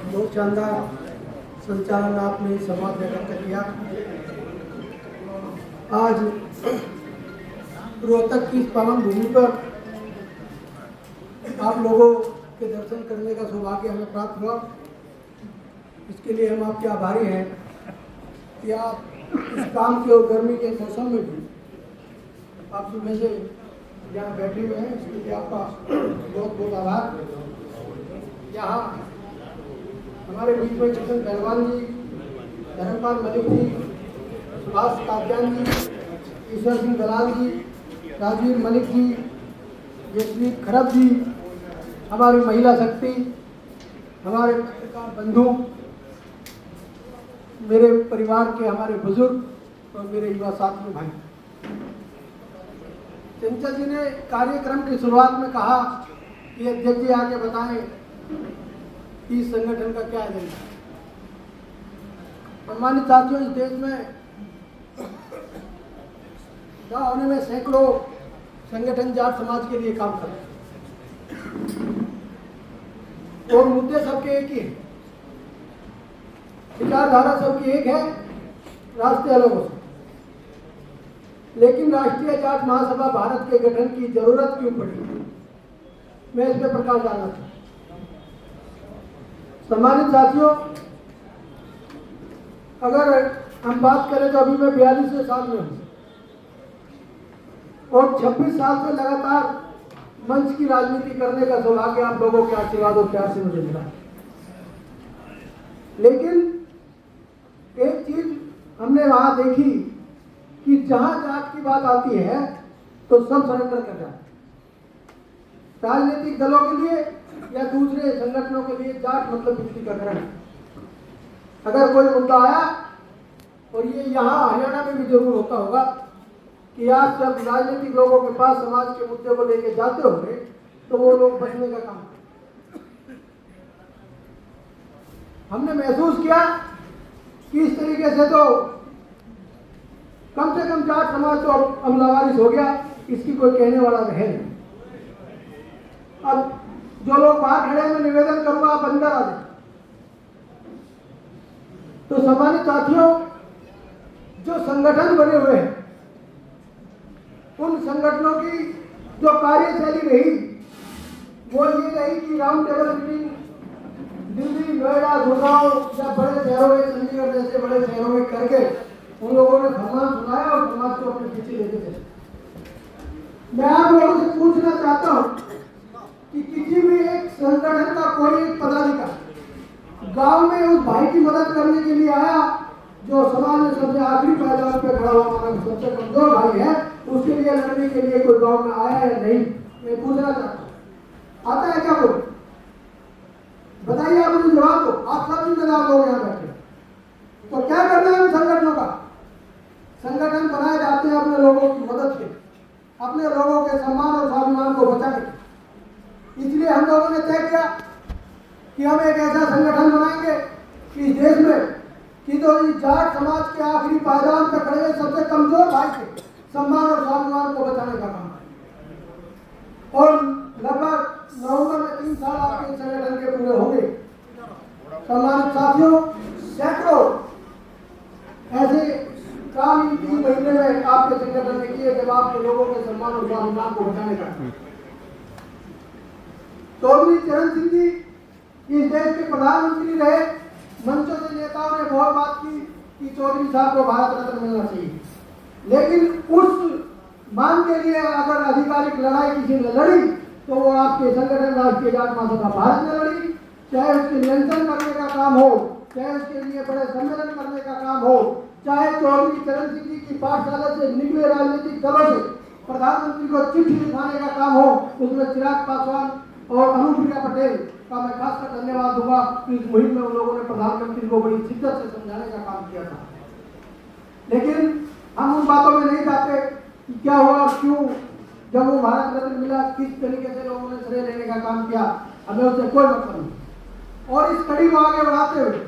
बहुत शानदार संचालन आपने संवाद लेकर के किया। आज रोहतक की इस पावन भूमि पर आप लोगों के दर्शन करने का सौभाग्य हमें प्राप्त हुआ। इसके लिए हम आपके आभारी हैं कि आप इस काम के और गर्मी के मौसम में भी आप सुबह से यहाँ बैठे हुए हैं, इसके लिए आपका बहुत बहुत आभार। यहाँ हमारे बीच में चेतन पहलवान जी, धर्मपाल मलिक जी, सुभाष कादियान जी, ईश्वर सिंह दलाल जी, राजवीर मलिक जी, जसवीर खरब जी, हमारी महिला शक्ति, हमारे पत्रकार बंधु, मेरे परिवार के हमारे बुजुर्ग और मेरे युवा साथी भाई। चंचल जी ने कार्यक्रम की शुरुआत में कहा कि अध्यक्ष जी आके बताएं कि इस संगठन का क्या एजेंडा है। सम्मानित साथियों, इस देश में होने में सैकड़ों संगठन जाट समाज के लिए काम कर रहे हैं और मुद्दे सबके एक ही है, विचारधारा सबकी एक है, रास्ते अलग हो सकते। लेकिन राष्ट्रीय जाट महासभा भारत के गठन की जरूरत क्यों पड़ी, मैं इस पर प्रकाश डालना चाहता हूं। सम्मानित साथियों, अगर हम बात करें तो अभी मैं 42वें साल में हूं और 26 साल से लगातार मंच की राजनीति करने का सौभाग्य आप लोगों के आशीर्वाद और प्यार से मुझे मिला। लेकिन एक चीज हमने वहां देखी कि जहां जाट की बात आती है तो सब सरेंडर कर जाते, राजनीतिक दलों के लिए या दूसरे संगठनों के लिए जाट मतलब बिजली का ग्रहण। अगर कोई मुद्दा आया, और ये यहाँ हरियाणा में भी जरूर होता होगा कि आप जब राजनीतिक लोगों के पास समाज के मुद्दे को लेकर जाते होंगे तो वो लोग बचने का काम। हमने महसूस किया कि इस तरीके से तो कम से कम जाट समाज तो अमलावारिस हो गया, इसकी कोई कहने वाला है नहीं। अब जो लोग बाहर खड़े हैं, मैं निवेदन करूंगा आप अंदर आ जाए। तो सम्मानित साथियों, जो संगठन बने हुए हैं उन संगठनों की जो कार्यशैली रही वो ये रही कि round table meeting Delhi, Noida, Gurgaon या बड़े शहरों में, चंडीगढ़ जैसे बड़े शहरों में करके उन लोगों ने फरमान सुनाया और समाज को अपने पीछे लेके चले। मैं आप लोगों से पूछना चाहता हूं कि किसी भी एक संगठन का कोई एक पदाधिकारी गांव में उस भाई की मदद करने के लिए आया जो समाज में सबसे आखिरी पायदान पे खड़ा हुआ, सबसे कमजोर भाई है, उसके लिए लड़ने के लिए कोई गांव में आया या नहीं, मैं पूछना चाहता हूं। आता है क्या कोई? बताइए, आप मुझे जवाब दो। आप सब जिम्मेदार लोग यहाँ बैठे। तो क्या करना है संगठनों का? संगठन बनाए जाते हैं अपने लोगों की मदद के, अपने लोगों के सम्मान और स्वाभिमान को बचाने के। इसलिए हम लोगों ने तय किया कि हम एक ऐसा संगठन बनाएंगे कि इस देश में कि तो इस जाट समाज के आखिरी पायदान पर खड़े हुए सबसे कमजोर भाई के सम्मान और स्वाभिमान को बचाने का काम करें। और लगभग नवंबर में 3 साल आपके संगठन के पूरे होंगे। सम्मानित साथियों, सैकड़ों ऐसे काम इन 3 महीने में आपके संगठन ने किए जब आपके लोगों के सम्मान और स्वाभिमान को बचाने का। चौधरी चरण सिंह जी इस देश के प्रधानमंत्री रहे, मंचों से नेताओं ने बहुत बात की कि चौधरी साहब को भारत रत्न मिलना चाहिए। लेकिन उस मांग के लिए अगर आधिकारिक लड़ाई किसी ने लड़ी तो वो आपके संगठन राष्ट्रीय जाट महासभा भारत में लड़ी। चाहे उसके नियंत्रण करने का काम हो, चाहे उसके लिए बड़े सम्मेलन करने का काम हो, चाहे चौधरी चरण सिंह जी की पाठशाला से निकले राजनीतिक दलों से प्रधानमंत्री को चिट्ठी लिखाने का काम हो, उसमें चिराग पासवान और अनुप्रिया पटेल का मैं खासकर धन्यवाद दूंगा। इस मुहिम में उन लोगों ने प्रधानमंत्री को बड़ी शिद्दत से समझाने का काम किया था। लेकिन हम उन बातों में नहीं जाते कि क्या हुआ और क्यों, जब वो भारत रत्न मिला किस तरीके से लोगों ने श्रेय लेने का काम किया, हमें उससे कोई मतलब नहीं। और इस कड़ी को आगे बढ़ाते हुए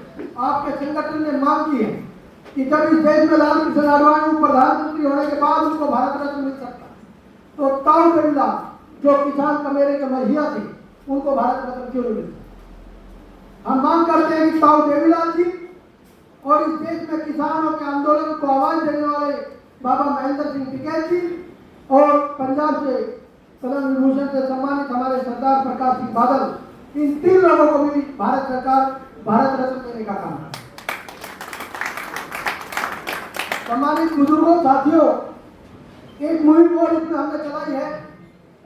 आपके संगठन ने मांग की है कि जब इस देश में लाल कृष्ण आडवाणी प्रधानमंत्री होने के बाद उनको भारत रत्न मिल सकता, तो ताऊ बिरला जो किसान कमेरे के मझिया थे उनको भारत रत्न क्यों नहीं मिलता? हम मांग करते हैं कि ताऊ देवीलाल जी और इस देश में किसानों के आंदोलन को आवाज देने वाले बाबा महेंद्र सिंह टिकैत जी और पंजाब से पद्म विभूषण से सम्मानित हमारे सरदार प्रकाश सिंह बादल, इन 3 लोगों को भी भारत सरकार भारत रत्न देने का काम है। सम्मानित बुजुर्गों, साथियों, एक मुहिम और इसमें हमने चलाई है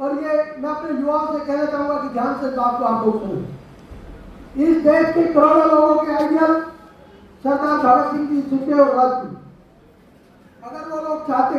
और ये मैं अपने युवाओं से कहना चाहूंगा कि ध्यान से बात को आप लोग सुनें। इस देश के करोड़ों लोगों के आइडियल सरदार भगत सिंह जी, सुखदेव और राजगुरु, अगर वो लोग चाहते